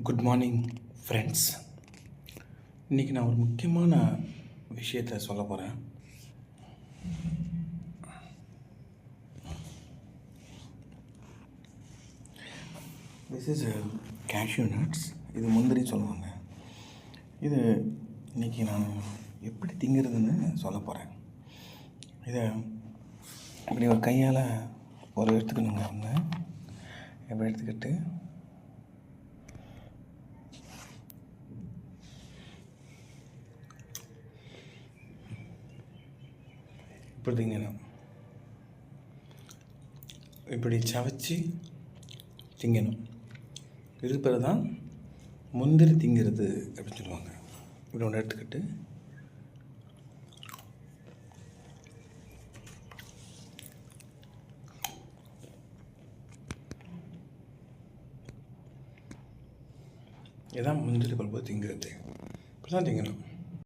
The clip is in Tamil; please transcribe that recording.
Good morning friends. இன்றைக்கி நான் ஒரு முக்கியமான விஷயத்தை சொல்ல போகிறேன். This is cashew nuts. இது முந்திரி சொல்லுவாங்க. இது இன்றைக்கி நான் எப்படி திங்கிறதுன்னு சொல்ல போகிறேன். இதை இப்படி ஒரு கையால் ஒரு எடுத்துக்கணுங்க. ஒன்று எப்படி எடுத்துக்கிட்டு இப்படி திங்கணும். இப்படி சவைச்சி திங்கணும். இது பேர் தான் முந்திரி திங்கிறது அப்படின்னு சொல்லுவாங்க. இப்படி ஒன்று எடுத்துக்கிட்டு இதுதான் முந்திரி பருப்பு திங்கிறது. இப்படி தான் திங்கணும்.